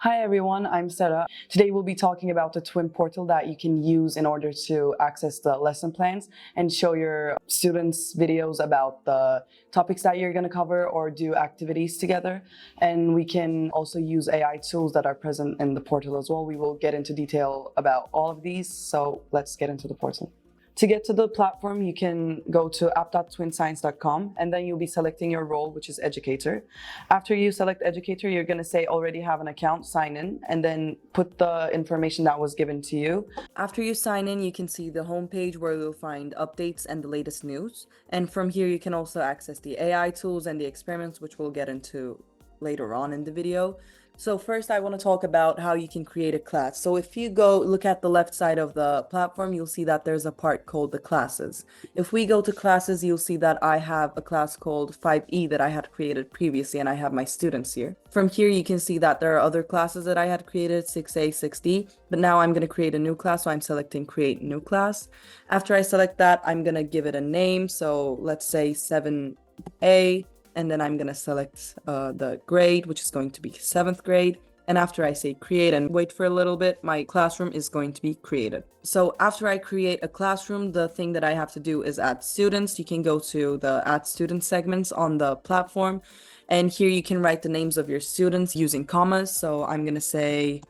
Hi everyone, I'm Sarah. Today we'll be talking about the Twin portal that you can use in order to access the lesson plans and show your students videos about the topics that you're going to cover or do activities together. And we can also use AI tools that are present in the portal as well. We will get into detail about all of these, so let's get into the portal. To get to the platform, you can go to app.twinscience.com and then you'll be selecting your role, which is Educator. After you select Educator, you're going to say already have an account, sign in, and then put the information that was given to you. After you sign in, you can see the homepage where you'll find updates and the latest news. And from here, you can also access the AI tools and the experiments, which we'll get into later on in the video. So first I want to talk about how you can create a class. So if you go look at the left side of the platform, you'll see that there's a part called the classes. If we go to classes, you'll see that I have a class called 5E that I had created previously, and I have my students here. From here, you can see that there are other classes that I had created, 6A, 6D, but now I'm going to create a new class, so I'm selecting create new class. After I select that, I'm going to give it a name. So let's say 7A. And then I'm going to select the grade, which is going to be 7th grade. And after I say create and wait for a little bit, my classroom is going to be created. So after I create a classroom, the thing that I have to do is add students. You can go to the add student segments on the platform. And here you can write the names of your students using commas. So I'm going to say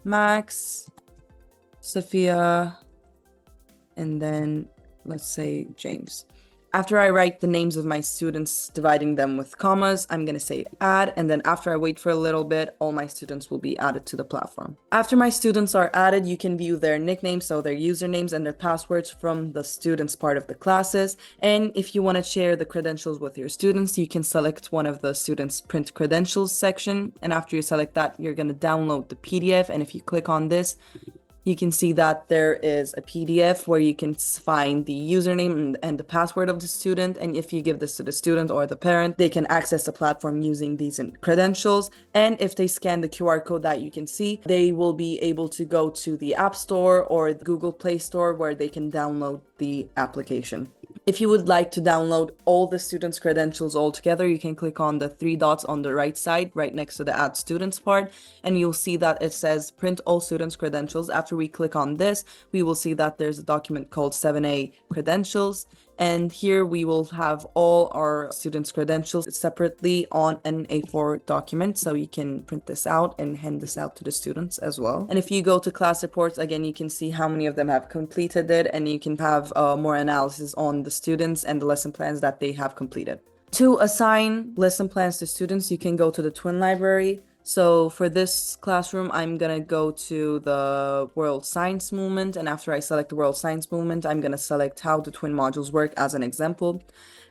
Max, Sophia, and then let's say James. After I write the names of my students, dividing them with commas, I'm going to say add, and then after I wait for a little bit, all my students will be added to the platform. After my students are added, you can view their nicknames, so their usernames and their passwords from the students part of the classes. And if you want to share the credentials with your students, you can select one of the students' print credentials section. And after you select that, you're going to download the PDF. And if you click on this, you can see that there is a PDF where you can find the username and the password of the student. And if you give this to the student or the parent, they can access the platform using these credentials. And if they scan the QR code that you can see, they will be able to go to the App Store or the Google Play Store where they can download the application. If you would like to download all the students' credentials all together, you can click on the 3 dots on the right side, right next to the Add Students part, and you'll see that it says Print All Students' Credentials. After we click on this, we will see that there's a document called 7A Credentials, and here we will have all our students' credentials separately on an A4 document, so you can print this out and hand this out to the students as well. And if you go to class reports, again, you can see how many of them have completed it, and you can have more analysis on the students and the lesson plans that they have completed. To assign lesson plans to students, you can go to the Twin library. So for this classroom, I'm going to go to the World Science Movement. And after I select the World Science Movement, I'm going to select how the twin modules work as an example.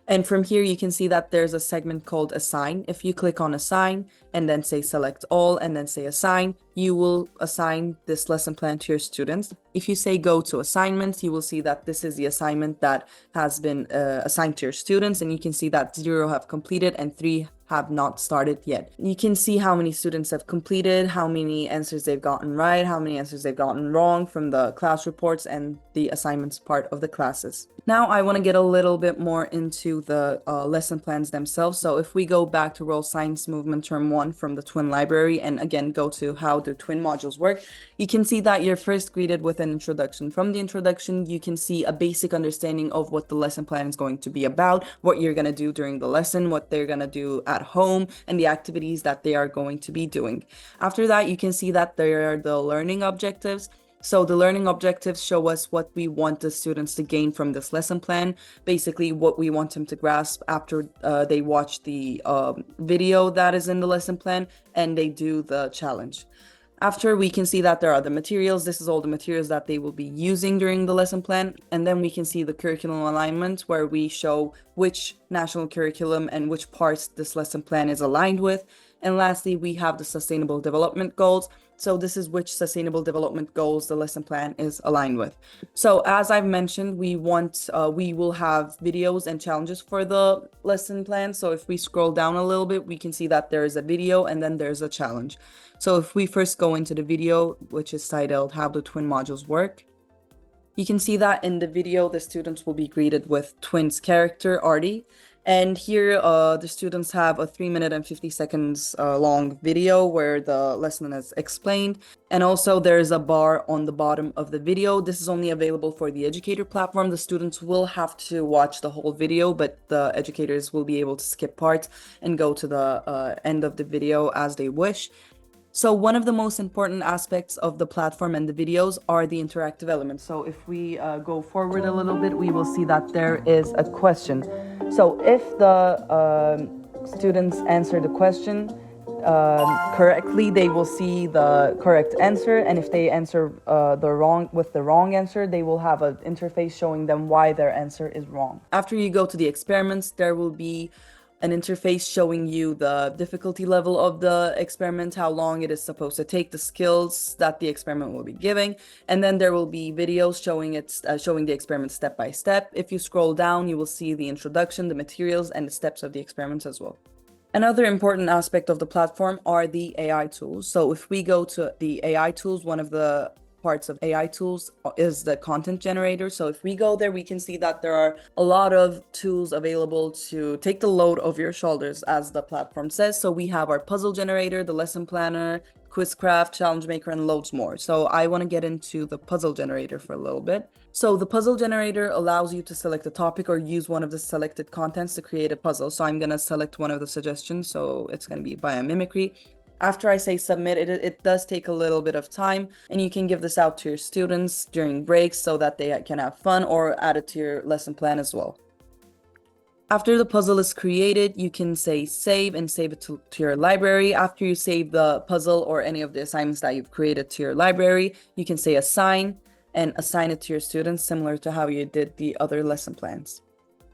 And from here, you can see that there's a segment called Assign. If you click on Assign and then say Select All and then say Assign, you will assign this lesson plan to your students. If you say Go to Assignments, you will see that this is the assignment that has been assigned to your students. And you can see that 0 have completed and 3 have not started yet. You can see how many students have completed, how many answers they've gotten right, how many answers they've gotten wrong from the class reports and the assignments part of the classes. Now I want to get a little bit more into the lesson plans themselves. So if we go back to World Science Movement Term 1 from the Twin library and again go to how the twin modules work, you can see that you're first greeted with an introduction. From the introduction, you can see a basic understanding of what the lesson plan is going to be about, what you're going to do during the lesson, what they're going to do at home, and the activities that they are going to be doing. After that, you can see that there are the learning objectives. So the learning objectives show us what we want the students to gain from this lesson plan, basically what we want them to grasp after they watch the video that is in the lesson plan and they do the challenge. After, we can see that there are the materials. This is all the materials that they will be using during the lesson plan. And then we can see the curriculum alignment where we show which national curriculum and which parts this lesson plan is aligned with. And lastly, we have the sustainable development goals. So this is which sustainable development goals the lesson plan is aligned with. So as I've mentioned, we will have videos and challenges for the lesson plan. So if we scroll down a little bit, we can see that there is a video and then there's a challenge. So if we first go into the video, which is titled How the Twin Modules Work, you can see that in the video, the students will be greeted with Twins character, Artie. And here, the students have a 3 minute and 50 seconds long video where the lesson is explained. And also there's a bar on the bottom of the video. This is only available for the Educator platform. The students will have to watch the whole video, but the educators will be able to skip parts and go to the end of the video as they wish. So one of the most important aspects of the platform and the videos are the interactive elements. So if we go forward a little bit, we will see that there is a question. So if the students answer the question correctly, they will see the correct answer. And if they answer the wrong answer, they will have an interface showing them why their answer is wrong. After you go to the experiments, there will be an interface showing you the difficulty level of the experiment, how long it is supposed to take, the skills that the experiment will be giving, and then there will be videos showing the experiment step by step. If you scroll down, you will see the introduction, the materials, and the steps of the experiments as well. Another important aspect of the platform are the AI tools. So if we go to the AI tools, one of the parts of AI tools is the content generator. So if we go there, we can see that there are a lot of tools available to take the load off your shoulders, as the platform says. So we have our puzzle generator, the lesson planner, Quizcraft, Challenge Maker, and loads more. So I want to get into the puzzle generator for a little bit. So the puzzle generator allows you to select a topic or use one of the selected contents to create a puzzle. So I'm going to select one of the suggestions. So it's going to be biomimicry. After I say submit, it does take a little bit of time, and you can give this out to your students during breaks so that they can have fun, or add it to your lesson plan as well. After the puzzle is created, you can say save and save it to your library. After you save the puzzle or any of the assignments that you've created to your library, you can say assign and assign it to your students, similar to how you did the other lesson plans.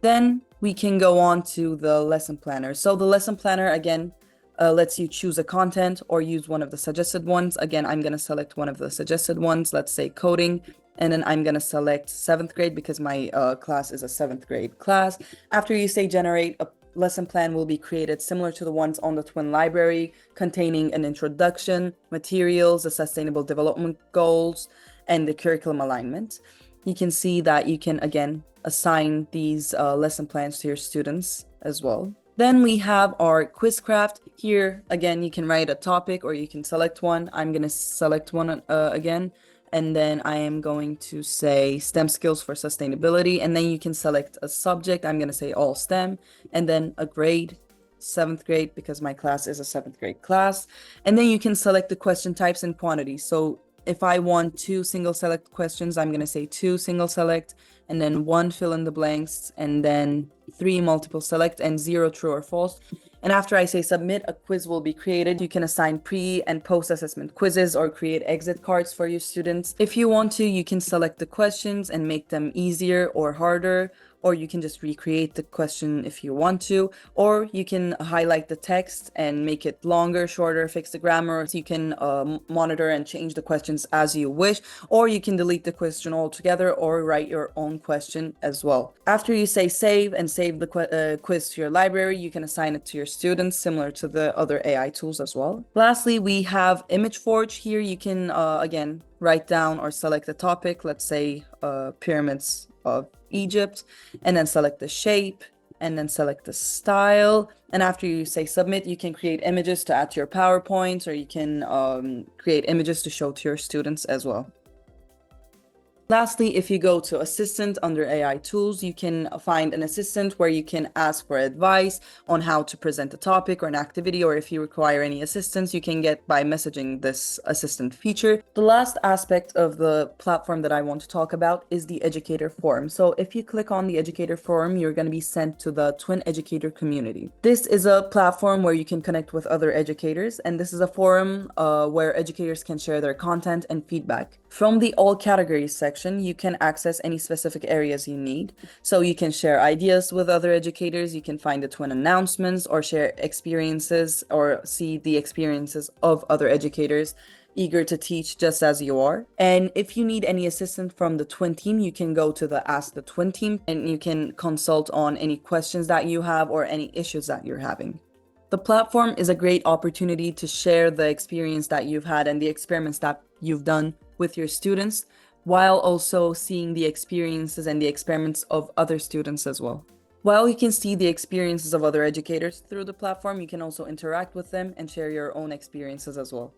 Then we can go on to the lesson planner. So the lesson planner, again, lets you choose a content or use one of the suggested ones. Again, I'm going to select one of the suggested ones, let's say coding, and then I'm going to select 7th grade because my class is a 7th grade class. After you say generate, a lesson plan will be created similar to the ones on the Twin library, containing an introduction, materials, the sustainable development goals, and the curriculum alignment. You can see that you can, again, assign these lesson plans to your students as well. Then we have our Quizcraft. Here, again, you can write a topic or you can select one. I'm going to select one again, and then I am going to say STEM skills for sustainability, and then you can select a subject. I'm going to say all STEM, and then a grade, 7th grade, because my class is a 7th grade class. And then you can select the question types and quantities. So if I want 2 single select questions, I'm going to say 2 single select, and then 1 fill in the blanks, and then 3 multiple select, and 0 true or false. And after I say submit, a quiz will be created. You can assign pre and post assessment quizzes or create exit cards for your students. If you want to, you can select the questions and make them easier or harder, or you can just recreate the question if you want to, or you can highlight the text and make it longer, shorter, fix the grammar. So you can monitor and change the questions as you wish, or you can delete the question altogether or write your own question as well. After you say save and save the quiz to your library, you can assign it to your students, similar to the other AI tools as well. Lastly, we have Image Forge. Here you can, again, write down or select a topic, let's say pyramids of Egypt, and then select the shape, and then select the style. And after you say submit, you can create images to add to your PowerPoint, or you can create images to show to your students as well. Lastly, if you go to Assistant under AI tools, you can find an assistant where you can ask for advice on how to present a topic or an activity, or if you require any assistance, you can get by messaging this assistant feature. The last aspect of the platform that I want to talk about is the Educator forum. So if you click on the Educator forum, you're going to be sent to the Twin Educator community. This is a platform where you can connect with other educators, and this is a forum where educators can share their content and feedback. From the all categories section, you can access any specific areas you need. So you can share ideas with other educators, you can find the Twin announcements, or share experiences, or see the experiences of other educators eager to teach just as you are. And if you need any assistance from the Twin team, you can go to the Ask the Twin team, and you can consult on any questions that you have or any issues that you're having. The platform is a great opportunity to share the experience that you've had and the experiments that you've done with your students, while also seeing the experiences and the experiments of other students as well. While you can see the experiences of other educators through the platform, you can also interact with them and share your own experiences as well.